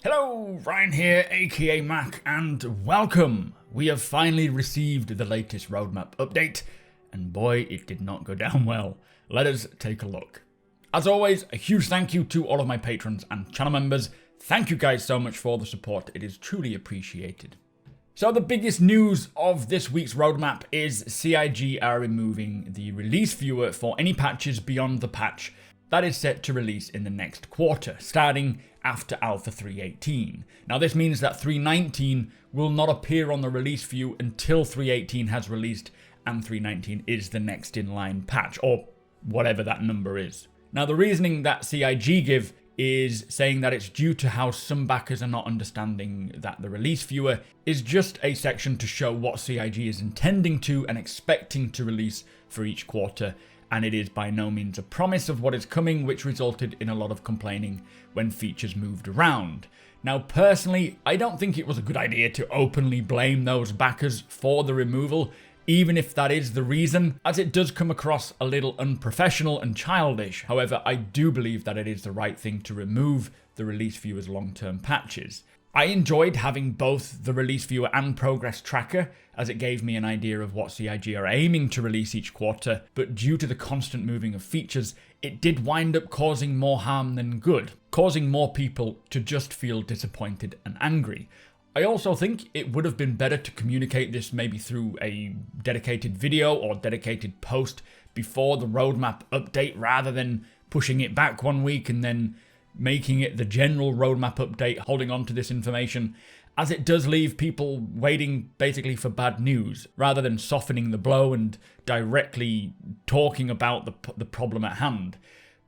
Hello, Ryan here, aka Mac, and welcome! We have finally received the latest roadmap update, and boy, it did not go down well. Let us take a look. As always, a huge thank you to all of my patrons and channel members. Thank you guys so much for the support, it is truly appreciated. So the biggest news of this week's roadmap is CIG are removing the release viewer for any patches beyond the patch that is set to release in the next quarter, starting after Alpha 3.18. Now this means that 3.19 will not appear on the release view until 3.18 has released, and 3.19 is the next in line patch, or whatever that number is. Now the reasoning that CIG give is saying that it's due to how some backers are not understanding that the release viewer is just a section to show what CIG is intending to and expecting to release for each quarter, and it is by no means a promise of what is coming, which resulted in a lot of complaining when features moved around. Now personally, I don't think it was a good idea to openly blame those backers for the removal, even if that is the reason, as it does come across a little unprofessional and childish. However, I do believe that it is the right thing to remove the release viewer's long-term patches. I enjoyed having both the release viewer and progress tracker, as it gave me an idea of what CIG are aiming to release each quarter, but due to the constant moving of features, it did wind up causing more harm than good, causing more people to just feel disappointed and angry. I also think it would have been better to communicate this maybe through a dedicated video or dedicated post before the roadmap update, rather than pushing it back 1 week and then making it the general roadmap update holding on to this information, as it does leave people waiting basically for bad news, rather than softening the blow and directly talking about the problem at hand.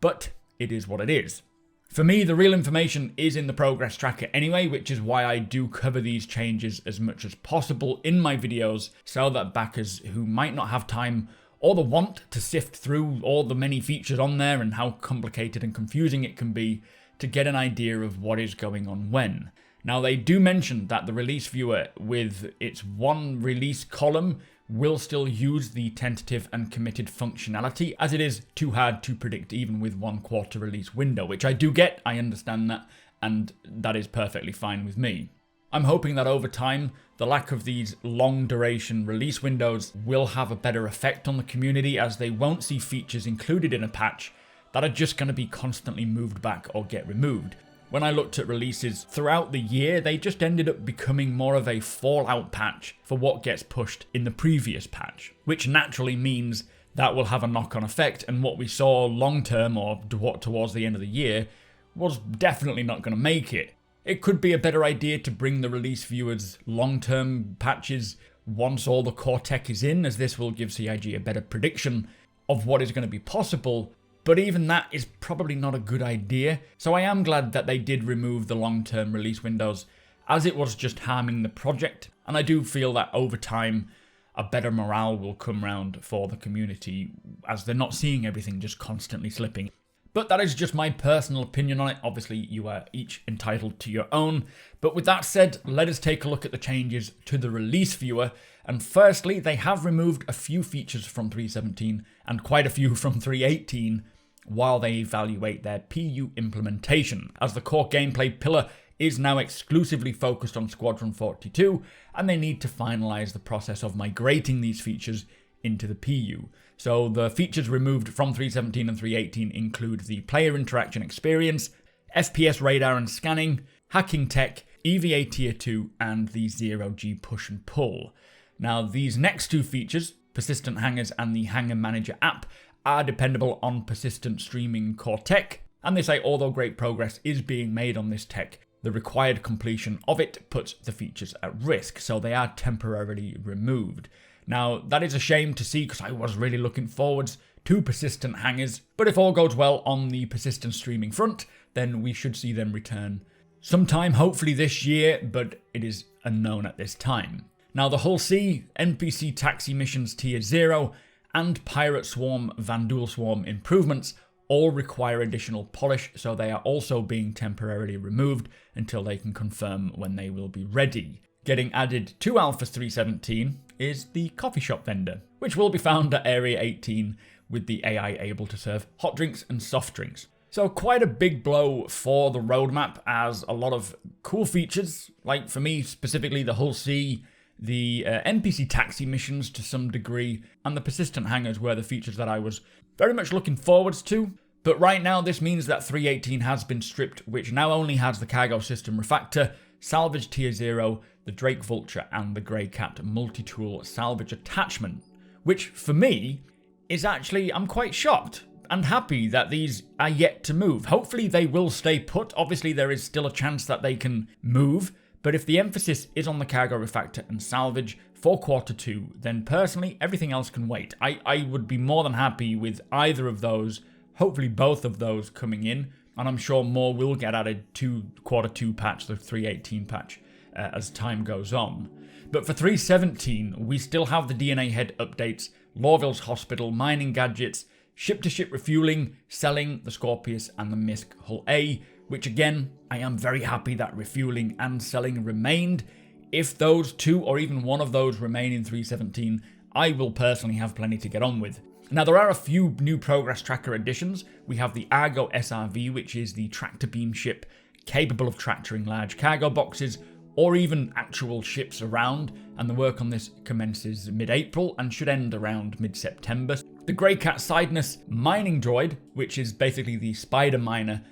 But it is what it is. For me, the real information is in the progress tracker anyway, which is why I do cover these changes as much as possible in my videos, so that backers who might not have time or the want to sift through all the many features on there and how complicated and confusing it can be, to get an idea of what is going on when. Now they do mention that the release viewer with its one release column will still use the tentative and committed functionality, as it is too hard to predict even with 1 quarter release window, which I do get, I understand that, and that is perfectly fine with me. I'm hoping that over time, the lack of these long duration release windows will have a better effect on the community, as they won't see features included in a patch that are just going to be constantly moved back or get removed. When I looked at releases throughout the year, they just ended up becoming more of a fallout patch for what gets pushed in the previous patch, which naturally means that will have a knock-on effect, and what we saw long-term or towards the end of the year was definitely not going to make it. It could be a better idea to bring the release viewers long-term patches once all the core tech is in, as this will give CIG a better prediction of what is going to be possible. But even that is probably not a good idea, so I am glad that they did remove the long-term release windows, as it was just harming the project, and I do feel that over time a better morale will come round for the community, as they're not seeing everything just constantly slipping. But that is just my personal opinion on it. Obviously you are each entitled to your own, but with that said, let us take a look at the changes to the release viewer. And firstly, they have removed a few features from 3.17 and quite a few from 3.18 while they evaluate their PU implementation, as the core gameplay pillar is now exclusively focused on Squadron 42, and they need to finalize the process of migrating these features into the PU. So the features removed from 3.17 and 3.18 include the player interaction experience, FPS radar and scanning, hacking tech, EVA tier 2, and the 0G push and pull. Now these next two features, persistent hangars and the hangar manager app, are dependable on persistent streaming core tech, and they say although great progress is being made on this tech, the required completion of it puts the features at risk, so they are temporarily removed. Now that is a shame to see, because I was really looking forwards to persistent hangars, but if all goes well on the persistent streaming front, then we should see them return sometime, hopefully this year, but it is unknown at this time. Now the Hull C, NPC taxi missions tier 0, and Pirate Swarm, Vanduul Swarm improvements all require additional polish, so they are also being temporarily removed until they can confirm when they will be ready. Getting added to Alpha 3.17 is the coffee shop vendor, which will be found at Area 18 with the AI able to serve hot drinks and soft drinks. So quite a big blow for the roadmap, as a lot of cool features, like for me specifically the Hull C, the NPC taxi missions to some degree, and the persistent hangars were the features that I was very much looking forwards to. But right now this means that 3.18 has been stripped, which now only has the cargo system refactor, salvage tier 0, the Drake Vulture and the Grey Cat multi-tool salvage attachment, which for me is actually, I'm quite shocked and happy that these are yet to move. Hopefully they will stay put. Obviously there is still a chance that they can move, but if the emphasis is on the cargo refactor and salvage for Q2, then personally everything else can wait. I would be more than happy with either of those, hopefully both of those coming in, and I'm sure more will get added to Q2 patch, the 3.18 patch, as time goes on. But for 3.17, we still have the DNA head updates, Lorville's Hospital, mining gadgets, ship-to-ship refueling, selling, the Scorpius and the Misk Hull A, which again, I am very happy that refueling and selling remained. If those two or even one of those remain in 3.17, I will personally have plenty to get on with. Now there are a few new progress tracker additions. We have the Argo SRV, which is the tractor beam ship capable of tractoring large cargo boxes or even actual ships around, and the work on this commences mid-April and should end around mid-September. The Grey Cat Sideness mining droid, which is basically the spider miner.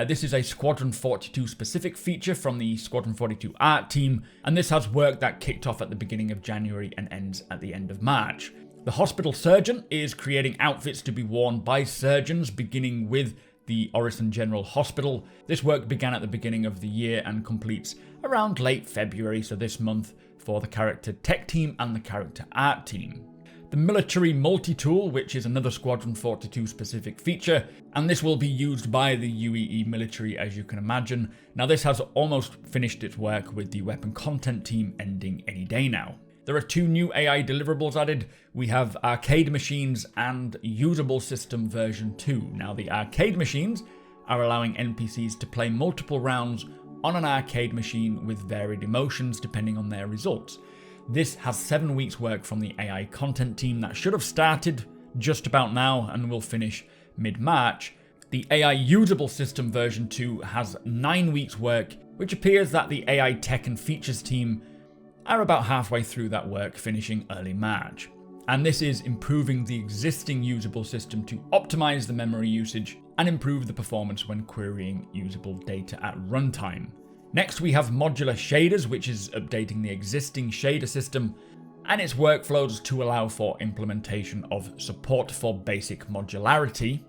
This is a Squadron 42 specific feature from the Squadron 42 art team, and this has work that kicked off at the beginning of January and ends at the end of March. The Hospital Surgeon is creating outfits to be worn by surgeons, beginning with the Orison General Hospital. This work began at the beginning of the year and completes around late February, so this month, for the character tech team and the character art team. The Military Multi-Tool, which is another Squadron 42 specific feature, and this will be used by the UEE military, as you can imagine. Now this has almost finished its work, with the weapon content team ending any day now. There are 2 new AI deliverables added. We have arcade machines and usable system version 2. Now the arcade machines are allowing NPCs to play multiple rounds on an arcade machine with varied emotions depending on their results. This has 7 weeks work from the AI content team that should have started just about now and will finish mid-March. The AI usable system version 2 has 9 weeks work, which appears that the AI tech and features team are about halfway through that work, finishing early March. And this is improving the existing usable system to optimize the memory usage and improve the performance when querying usable data at runtime. Next we have Modular Shaders, which is updating the existing shader system and its workflows to allow for implementation of support for basic modularity.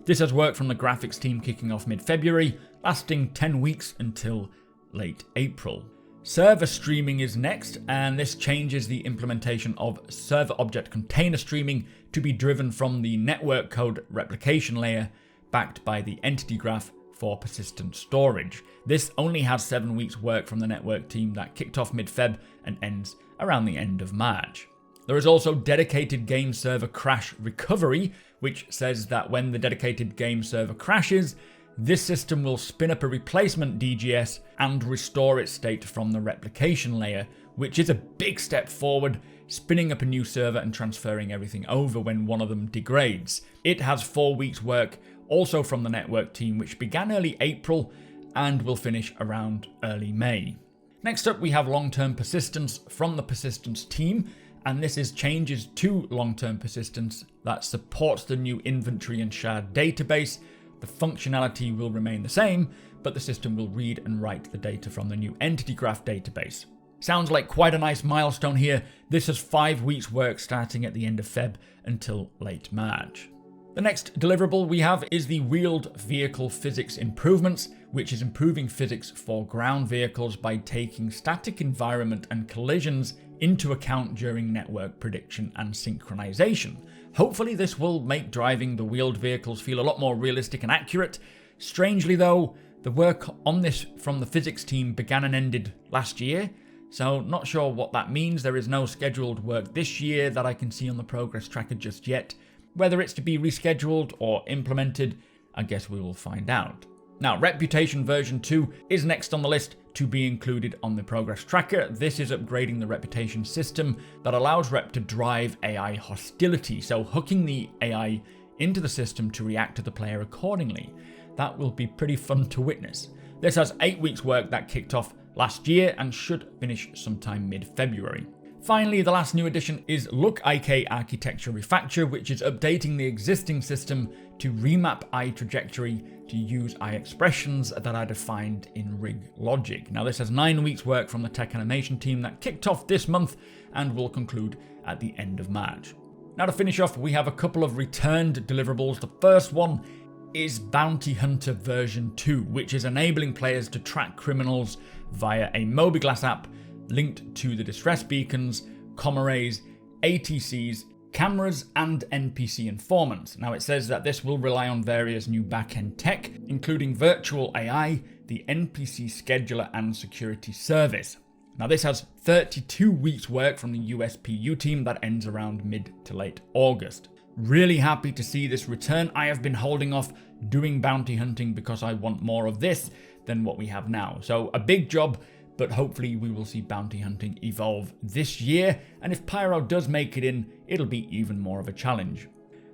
This has worked from the graphics team kicking off mid-February, lasting 10 weeks until late April. Server streaming is next, and this changes the implementation of server object container streaming to be driven from the network code replication layer backed by the entity graph for persistent storage. This only has 7 weeks work from the network team that kicked off mid-Feb and ends around the end of March. There is also dedicated game server crash recovery, which says that when the dedicated game server crashes, this system will spin up a replacement DGS and restore its state from the replication layer, which is a big step forward, spinning up a new server and transferring everything over when one of them degrades. It has 4 weeks work, also from the network team, which began early April and will finish around early May. Next up, we have long-term persistence from the persistence team, and this is changes to long-term persistence that supports the new inventory and shard database. The functionality will remain the same, but the system will read and write the data from the new entity graph database. Sounds like quite a nice milestone here. This has 5 weeks work starting at the end of Feb until late March. The next deliverable we have is the wheeled vehicle physics improvements, which is improving physics for ground vehicles by taking static environment and collisions into account during network prediction and synchronization. Hopefully this will make driving the wheeled vehicles feel a lot more realistic and accurate. Strangely though, the work on this from the physics team began and ended last year, so not sure what that means. There is no scheduled work this year that I can see on the progress tracker just yet. Whether it's to be rescheduled or implemented, I guess we will find out. Now, Reputation version 2 is next on the list to be included on the progress tracker. This is upgrading the reputation system that allows Rep to drive AI hostility, so hooking the AI into the system to react to the player accordingly. that will be pretty fun to witness. This has 8 weeks work that kicked off last year and should finish sometime mid-February. Finally, the last new addition is Look IK Architecture Refactor, which is updating the existing system to remap eye trajectory to use eye expressions that are defined in rig logic. Now this has 9 weeks work from the tech animation team that kicked off this month and will conclude at the end of March. Now to finish off, we have a couple of returned deliverables. The first one is Bounty Hunter version 2, which is enabling players to track criminals via a mobiGlas app linked to the distress beacons, comm arrays, ATCs, cameras, and NPC informants. Now it says that this will rely on various new backend tech, including virtual AI, the NPC scheduler, and security service. Now this has 32 weeks work from the USPU team that ends around mid to late August. Really happy to see this return. I have been holding off doing bounty hunting because I want more of this than what we have now. So a big job, but hopefully we will see bounty hunting evolve this year, and if Pyro does make it in, it'll be even more of a challenge.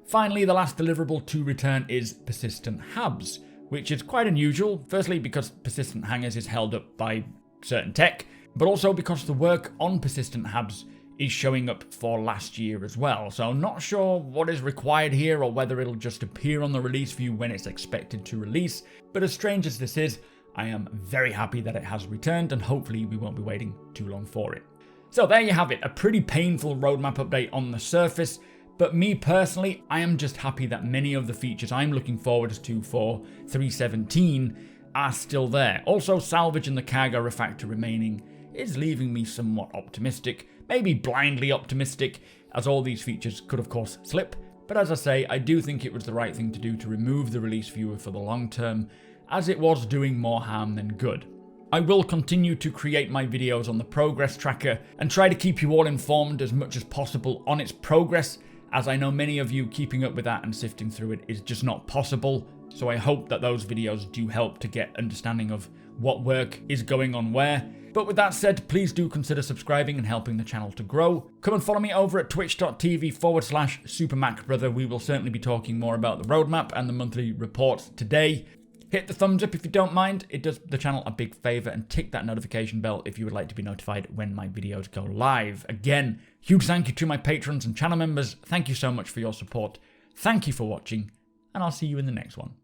Finally, the last deliverable to return is Persistent Hubs, which is quite unusual, firstly because Persistent Hangars is held up by certain tech, but also because the work on Persistent Hubs is showing up for last year as well, so not sure what is required here or whether it'll just appear on the release view when it's expected to release, but as strange as this is, I am very happy that it has returned, and hopefully we won't be waiting too long for it. So there you have it, a pretty painful roadmap update on the surface, but me personally, I am just happy that many of the features I'm looking forward to for 3.17 are still there. Also, salvage and the cargo refactor remaining is leaving me somewhat optimistic, maybe blindly optimistic, as all these features could of course slip, but as I say, I do think it was the right thing to do to remove the release viewer for the long term, as it was doing more harm than good. I will continue to create my videos on the progress tracker and try to keep you all informed as much as possible on its progress, as I know many of you keeping up with that and sifting through it is just not possible, so I hope that those videos do help to get understanding of what work is going on where. But with that said, please do consider subscribing and helping the channel to grow. Come and follow me over at twitch.tv/supermacbrother. We will certainly be talking more about the roadmap and the monthly reports today. Hit the thumbs up if you don't mind, it does the channel a big favour, and tick that notification bell if you would like to be notified when my videos go live. Again, huge thank you to my patrons and channel members, thank you so much for your support, thank you for watching, and I'll see you in the next one.